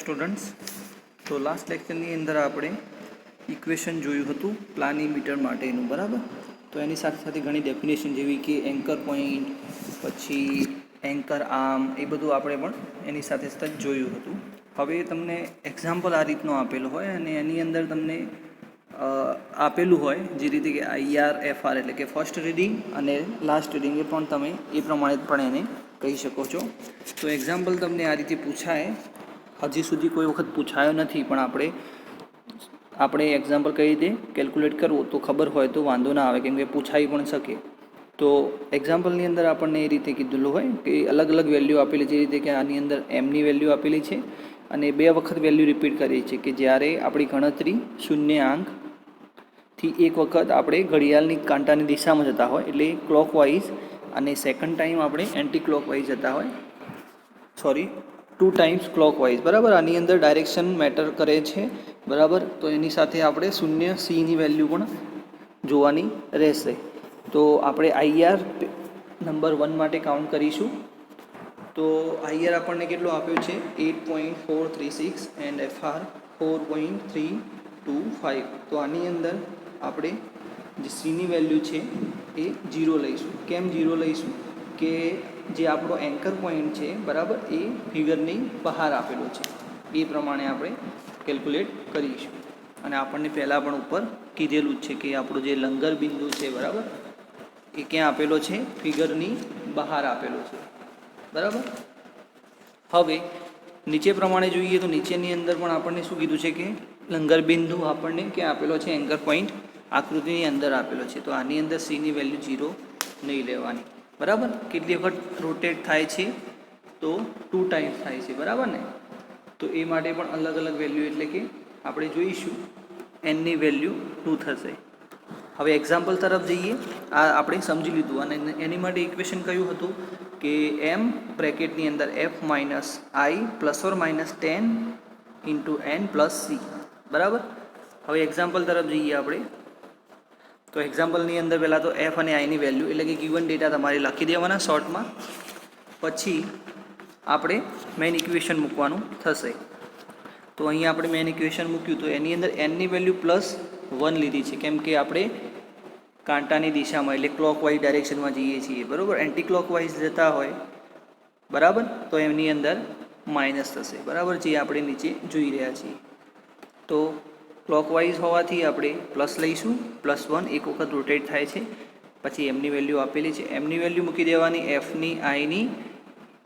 Students, તો last લેક્ચરની અંદર આપણે ઇક્વેશન જોયું હતું પ્લાનીમીટર માટેનું, બરાબર. તો એની સાથે સાથે ઘણી ડેફિનેશન જેવી કે એન્કર પોઈન્ટ, પછી એન્કર આર્મ, એ બધું આપણે પણ એની સાથે સાથે જોયું હતું. હવે તમને એક્ઝામ્પલ આ રીતનો આપેલો હોય અને એની અંદર તમને આપેલું હોય જે રીતે કે IR FR એટલે કે ફર્સ્ટ રીડિંગ અને લાસ્ટ રીડિંગ, એ પણ તમે એ પ્રમાણે પણ એને કહી શકો છો. તો એક્ઝામ્પલ તમને આ રીતે પૂછાય, હજી સુધી કોઈ વખત પૂછાયો નથી, પણ આપણે એક્ઝામ્પલ કઈ રીતે કેલ્ક્યુલેટ કરવું તો ખબર હોય તો વાંધો ના આવે, કેમ કે પૂછાઈ પણ શકે. તો એક્ઝામ્પલની અંદર આપણને એ રીતે કીધેલું હોય કે અલગ અલગ વેલ્યુ આપેલી, જે રીતે કે આની અંદર એમની વેલ્યુ આપેલી છે અને 2 વખત વેલ્યુ રિપીટ કરી છે કે જ્યારે આપણી ગણતરી શૂન્ય આંકથી એક વખત આપણે ઘડિયાળની કાંટાની દિશામાં જતા હોય એટલે ક્લોકવાઇઝ, અને સેકન્ડ ટાઈમ આપણે એન્ટી ક્લોકવાઇઝ જતા હોય, 2 ટાઈમ્સ ક્લોકવાઇઝ, બરાબર. આની અંદર ડાયરેક્શન મેટર કરે છે, બરાબર. તો એની સાથે આપણે શૂન્ય Cની વેલ્યુ પણ જોવાની રહેશે. તો આપણે IR નંબર 1 માટે કાઉન્ટ કરીશું. તો IR આપણને કેટલો આપ્યો છે 8.436 એન્ડ FR 4.325. તો આની અંદર આપણે જે Cની વેલ્યુ છે એ 0 લઈશું. કેમ 0 લઈશું? કે જે આપણો એન્કર પોઈન્ટ છે, બરાબર, એ ફિગરની બહાર આપેલો છે, એ પ્રમાણે આપણે કેલ્ક્યુલેટ કરીશું. અને આપણને પહેલાં પણ ઉપર કીધેલું જ છે કે આપણો જે લંગર બિંદુ છે, બરાબર, એ ક્યાં આપેલો છે? ફિગરની બહાર આપેલો છે, બરાબર. હવે નીચે પ્રમાણે જોઈએ તો નીચેની અંદર પણ આપણને શું કીધું છે કે લંગર બિંદુ આપણને ક્યાં આપેલો છે? એન્કર પોઈન્ટ આકૃતિની અંદર આપેલો છે. તો આની અંદર Cની વેલ્યુ 0 નહીં લેવાની, બરાબર. કેટલી વખત રોટેટ થાય છે? તો 2 ટાઈમ્સ થાય છે, બરાબર ને. તો એ માટે પણ અલગ અલગ વેલ્યુ, એટલે કે આપણે જોઈશું એનની વેલ્યુ 2 થશે. હવે એક્ઝામ્પલ તરફ જઈએ. આ આપણે સમજી લીધું, અને એની માટે ઇક્વેશન કયું હતું કે m બ્રેકેટની અંદર f minus i ±10 into n plus c, બરાબર. હવે એક્ઝામ્પલ તરફ જઈએ આપણે. તો એક્ઝામ્પલની અંદર પહેલાં તો f અને i ની વેલ્યુ, એટલે કે ગિવન ડેટા તમારે લખી દેવાના શોર્ટમાં, પછી આપણે મેઇન ઇક્વેશન મૂકવાનું થશે. તો અહીંયા આપણે મેઇન ઇક્વેશન મૂક્યું, તો એની અંદર એનની વેલ્યુ +1 લીધી છે, કેમ કે આપણે કાંટાની દિશામાં એટલે ક્લોકવાઇઝ ડાયરેક્શનમાં જઈએ છીએ, બરાબર. એન્ટી ક્લોકવાઇઝ જતા હોય, બરાબર, તો એમની અંદર માઇનસ થશે, બરાબર, જે આપણે નીચે જોઈ રહ્યા છીએ. તો ક્લોકવાઇઝ હોવાથી આપણે પ્લસ લઈશું, +1 એક વખત રોટેટ થાય છે. પછી એમની વેલ્યુ આપેલી છે, એમની વેલ્યુ મૂકી દેવાની, એફની, આઈની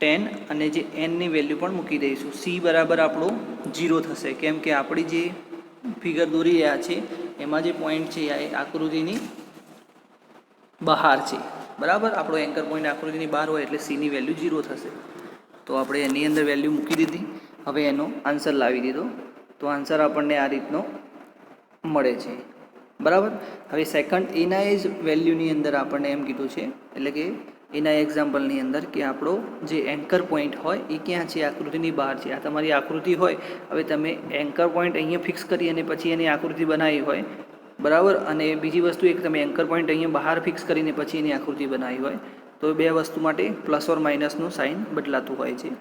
10, અને જે એનની વેલ્યુ પણ મૂકી દઈશું. સી બરાબર આપણો 0 થશે, કેમ કે આપણી જે ફિગર દોરી રહ્યા છે એમાં જે પોઈન્ટ છે એ આકૃતિની બહાર છે, બરાબર. આપણો એન્કર પોઈન્ટ આકૃતિની બહાર હોય એટલે Cની વેલ્યુ 0 થશે. તો આપણે એની અંદર વેલ્યુ મૂકી દીધી. હવે એનો આન્સર લાવી દીધો. તો આન્સર આપણને આ રીતનો મળે છે, બરાબર. હવે સેકન્ડ એના જ વેલ્યુની અંદર આપણને એમ કીધું છે, એટલે કે એના એક્ઝામ્પલની અંદર કે આપણો જે એન્કર પોઈન્ટ હોય એ ક્યાં છે? આકૃતિની બહાર છે. આ તમારી આકૃતિ હોય, હવે તમે એન્કર પોઈન્ટ અહીંયા ફિક્સ કરી અને પછી એની આકૃતિ બનાવી હોય, બરાબર, અને બીજી વસ્તુ એક તમે એન્કર પોઈન્ટ અહીંયા બહાર ફિક્સ કરીને પછી એની આકૃતિ બનાવી હોય, તો બે વસ્તુ માટે પ્લસ ઓર માઇનસનું સાઇન બદલાતું હોય છે.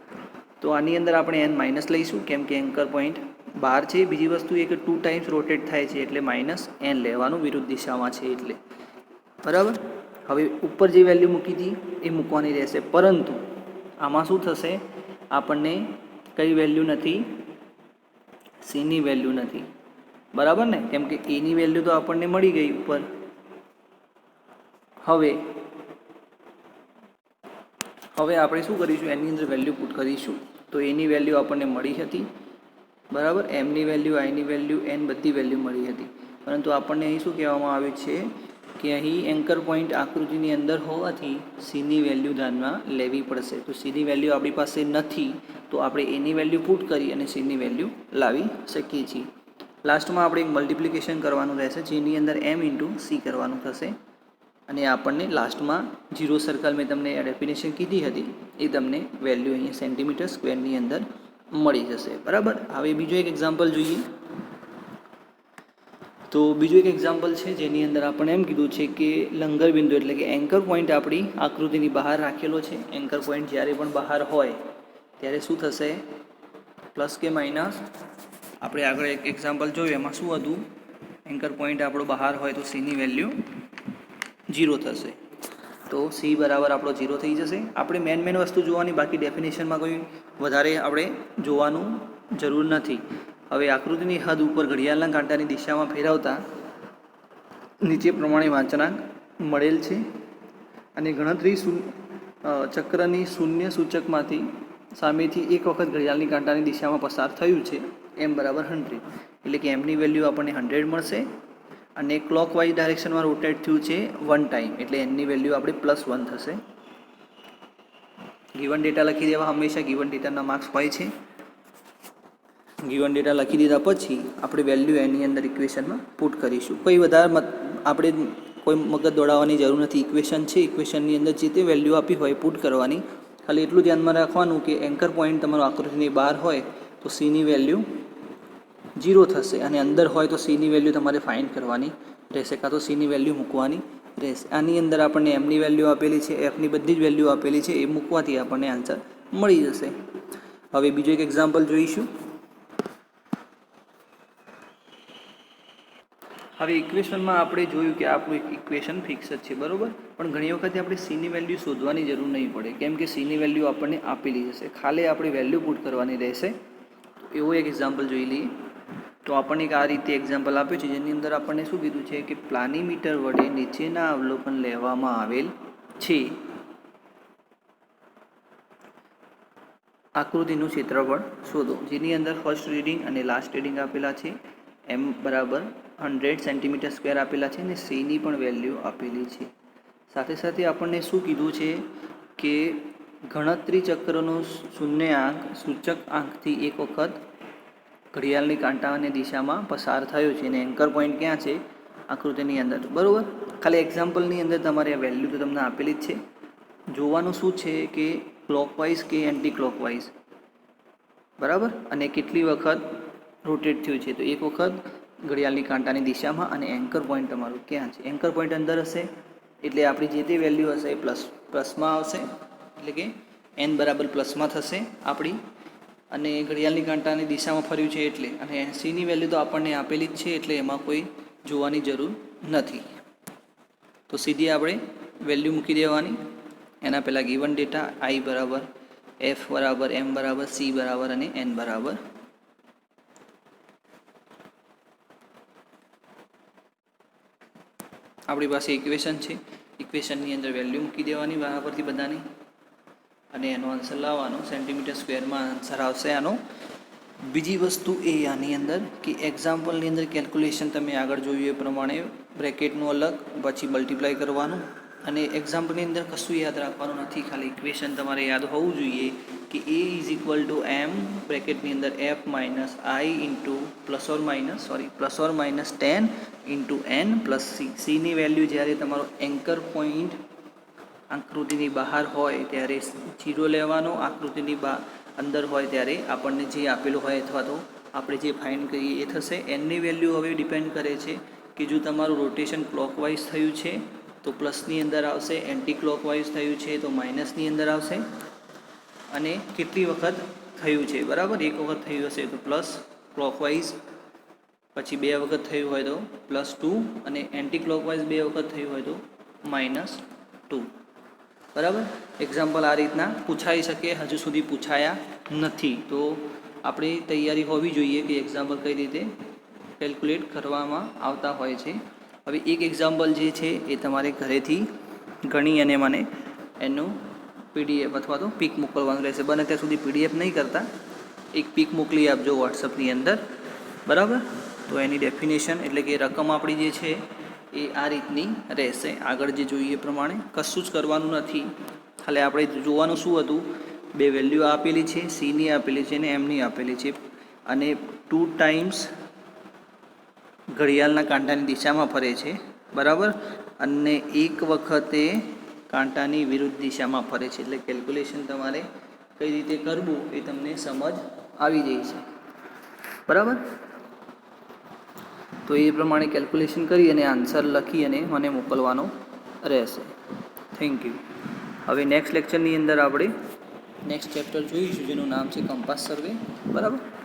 તો આની અંદર આપણે n માઇનસ લઈશું, કેમ કે એન્કર પોઈન્ટ બહાર છે. બીજી વસ્તુ એ કે 2 ટાઈમ્સ રોટેટ થાય છે એટલે -n લેવાનું, વિરુદ્ધ દિશામાં છે એટલે, બરાબર. હવે ઉપર જે વેલ્યુ મૂકી હતી એ મૂકવાની રહેશે, પરંતુ આમાં શું થશે? આપણને કઈ વેલ્યુ નથી? Cની વેલ્યુ નથી, બરાબર ને, કેમ કે એની વેલ્યુ તો આપણને મળી ગઈ ઉપર. હવે આપણે શું કરીશું? એની અંદર વેલ્યુ પુટ કરીશું. તો એની વેલ્યુ આપણને મળી હતી, બરાબર. એમની વેલ્યુ, આઈની વેલ્યુ, એન બધી વેલ્યુ મળી હતી, પરંતુ આપણને અહીં શું કહેવામાં આવ્યું છે કે અહીં એન્કર પોઈન્ટ આકૃતિની અંદર હોવાથી Cની વેલ્યુ ધ્યાનમાં લેવી પડશે. તો Cની વેલ્યુ આપણી પાસે નથી, તો આપણે એની વેલ્યુ પુટ કરી અને Cની વેલ્યુ લાવી શકીએ છીએ. લાસ્ટમાં આપણે એક મલ્ટિપ્લિકેશન કરવાનું રહેશે, જેની અંદર m ઇન્ટુ C કરવાનું થશે, અને આપણને લાસ્ટમાં 0 સર્કલ, મેં તમને ડેફિનેશન કીધી હતી એ તમને વેલ્યુ અહીંયા સેન્ટીમીટર સ્ક્વેરની અંદર મળી જશે, બરાબર. હવે બીજો એક એક્ઝામ્પલ જોઈએ. તો બીજું એક એક્ઝામ્પલ છે જેની અંદર આપણે એમ કીધું છે કે લંગર બિંદુ એટલે કે એન્કર પોઈન્ટ આપણી આકૃતિની બહાર રાખેલો છે. એન્કર પોઈન્ટ જ્યારે પણ બહાર હોય ત્યારે શું થશે? પ્લસ કે માઇનસ આપણે આગળ એક એક્ઝામ્પલ જોયું, એમાં શું હતું, એન્કર પોઈન્ટ આપણો બહાર હોય તો સીની વેલ્યુ 0 થશે. તો સી બરાબર આપણો 0 થઈ જશે. આપણે મેન વસ્તુ જોવાની, બાકી ડેફિનેશનમાં કોઈ વધારે આપણે જોવાનું જરૂર નથી. હવે આકૃતિની હદ ઉપર ઘડિયાળના કાંટાની દિશામાં ફેરવતા નીચે પ્રમાણે વાંચનાંક મળેલ છે અને ગણતરી ચક્રની શૂન્ય સૂચકમાંથી સામેથી એક વખત ઘડિયાળની કાંટાની દિશામાં પસાર થયું છે, એમ બરાબર 100. એટલે કે એમની વેલ્યુ આપણને 100 મળશે અને ક્લોકવાઇઝ ડાયરેક્શનમાં રોટેટ થયું છે 1 ટાઈમ, એટલે એની વેલ્યુ આપણે +1 થશે. ગિવન ડેટા લખી દેવા, હંમેશા ગિવન ડેટાના માર્ક્સ હોય છે. ગિવન ડેટા લખી દીધા પછી આપણે વેલ્યુ એની અંદર ઇક્વેશનમાં પુટ કરીશું. કોઈ વધારે આપણે કોઈ મગજ દોડાવવાની જરૂર નથી. ઇક્વેશન છે, ઇક્વેશનની અંદર જે તે વેલ્યુ આપી હોય પુટ કરવાની. ખાલી એટલું ધ્યાનમાં રાખવાનું કે એન્કર પોઈન્ટ તમારો આકૃતિની બહાર હોય તો સીની વેલ્યુ 0 થશે અને અંદર હોય તો સીની વેલ્યુ તમારે ફાઇન્ડ કરવાની રહેશે, કાં તો સીની વેલ્યુ મૂકવાની રહેશે. આની અંદર આપણને એમની વેલ્યુ આપેલી છે, એફની બધી જ વેલ્યુ આપેલી છે, એ મૂકવાથી આપણને આન્સર મળી જશે. હવે બીજું એક એક્ઝામ્પલ જોઈશું. હવે ઇક્વેશનમાં આપણે જોયું કે આપણું ઇક્વેશન ફિક્સ જ છે, બરાબર. પણ ઘણી વખતે આપણે સીની વેલ્યુ શોધવાની જરૂર નહીં પડે, કેમ કે સીની વેલ્યુ આપણને આપેલી હશે, ખાલી આપણે વેલ્યુ પુટ કરવાની રહેશે. એવો એક એક્ઝામ્પલ જોઈ લઈએ. તો આપણને આ રીતે એક્ઝામ્પલ આપ્યું છે, જેની અંદર આપણને શું કીધું છે કે પ્લાનીમીટર વડે નીચેના અવલોકન લેવામાં આવેલ છે. આકૃતિનું ક્ષેત્રફળ શોધો, જેની અંદર ફર્સ્ટ રીડિંગ અને લાસ્ટ રીડિંગ આપેલા છે. એમ બરાબર 100 સેન્ટીમીટર સ્ક્વેર આપેલા છે અને સીની પણ વેલ્યુ આપેલી છે. સાથે સાથે આપણને શું કીધું છે કે ગણતરી ચક્રનો શૂન્યાંક સૂચક આંકથી એક વખત ઘડિયાળની કાંટાની દિશામાં પસાર થયો છે અને એન્કર પોઈન્ટ ક્યાં છે, આકૃતિની અંદર, બરાબર. ખાલી એક્ઝામ્પલની અંદર તમારે આ વેલ્યુ તો તમને આપેલી જ છે. જોવાનું શું છે કે ક્લોકવાઇઝ કે એન્ટી ક્લોકવાઇઝ, બરાબર, અને કેટલી વખત રોટેટ થયું છે. તો એક વખત ઘડિયાળની કાંટાની દિશામાં અને એન્કર પોઈન્ટ તમારું ક્યાં છે. એન્કર પોઈન્ટ અંદર હશે એટલે આપણી જે તે વેલ્યુ હશે એ પ્લસમાં આવશે, એટલે કે એન બરાબર પ્લસમાં થશે આપણી. અને ઘડિયાળની કાંટાની દિશામાં ફર્યું છે એટલે, અને સીની વેલ્યુ તો આપણને આપેલી જ છે, એટલે એમાં કોઈ જોવાની જરૂર નથી. તો સીધી આપણે વેલ્યુ મૂકી દેવાની. એના પહેલાં ગિવન ડેટા આઈ બરાબર એફ બરાબર એમ બરાબર સી બરાબર અને એન બરાબર. આપણી પાસે ઇક્વેશન છે, ઇક્વેશનની અંદર વેલ્યુ મૂકી દેવાની બરાબરથી બધાની અને એનો આન્સર લાવવાનો. સેન્ટીમીટર સ્ક્વેરમાં આન્સર આવશે આનો. બીજી વસ્તુ એ આની અંદર કે એક્ઝામ્પલની અંદર કેલ્ક્યુલેશન તમે આગળ જોયું એ પ્રમાણે બ્રેકેટનું અલગ, પછી મલ્ટીપ્લાય કરવાનું. અને એક્ઝામ્પલની અંદર કશું યાદ રાખવાનું નથી, ખાલી ઇક્વેશન તમારે યાદ હોવું જોઈએ કે A is equal to M બ્રેકેટની અંદર F minus I into plus or minus 10 into N plus C. સીની વેલ્યુ જ્યારે તમારો એન્કર પોઈન્ટ આકૃતિની બહાર હોય ત્યારે 0 લેવાનો, આકૃતિની અંદર હોય ત્યારે આપણને જે આપેલું હોય અથવા તો આપણે જે ફાઇન્ડ કરીએ એ થશે. એનની વેલ્યુ હવે ડિપેન્ડ કરે છે કે જો તમારું રોટેશન ક્લોકવાઇઝ થયું છે તો પ્લસની અંદર આવશે, એન્ટી ક્લોકવાઇઝ થયું છે તો માઇનસની અંદર આવશે, અને કેટલી વખત થયું છે, બરાબર. એક વખત થયું હશે તો પ્લસ ક્લોકવાઇઝ, પછી 2 વખત થયું હોય તો +2 અને એન્ટી ક્લોકવાઇઝ 2 વખત થયું હોય તો -2, બરાબર. એક્ઝામ્પલ આ રીતના પૂછાઈ શકે, હજુ સુધી પૂછાયા નથી. તો આપણી તૈયારી હોવી જોઈએ કે એક્ઝામ્પલ કઈ રીતે કેલ્ક્યુલેટ કરવામાં આવતા હોય છે. હવે એક એક્ઝામ્પલ જે છે એ તમારે ઘરેથી ગણી અને મને એનું PDF અથવા તો પિક મોકલવાનું રહેશે. બને ત્યાં સુધી PDF નહીં કરતા, એક પિક મોકલી આપજો વોટ્સઅપની અંદર, બરાબર. તો એની ડેફિનેશન એટલે કે રકમ આપણી જે છે એ આ રીતની રહેશે. આગળ જે જોઈએ એ પ્રમાણે કશું જ કરવાનું નથી. ખાલી આપણે જોવાનું શું હતું, 2 વેલ્યુ આપેલી છે, સીની આપેલી છે અને એમની આપેલી છે, અને 2 ટાઈમ્સ ઘડિયાળના કાંટાની દિશામાં ફરે છે, બરાબર, અને એક વખતે કાંટાની વિરુદ્ધ દિશામાં ફરે છે. એટલે કેલ્ક્યુલેશન તમારે કઈ રીતે કરવું એ તમને સમજ આવી જાય છે, બરાબર. તો એ પ્રમાણે કેલ્ક્યુલેશન કરી અને આન્સર લખી અને મને મોકલવાનો રહેશે. Thank you. હવે નેક્સ્ટ લેક્ચરની અંદર આપણે નેક્સ્ટ ચેપ્ટર જોઈશું જેનું નામ છે કંપાસ સર્વે. બરાબર.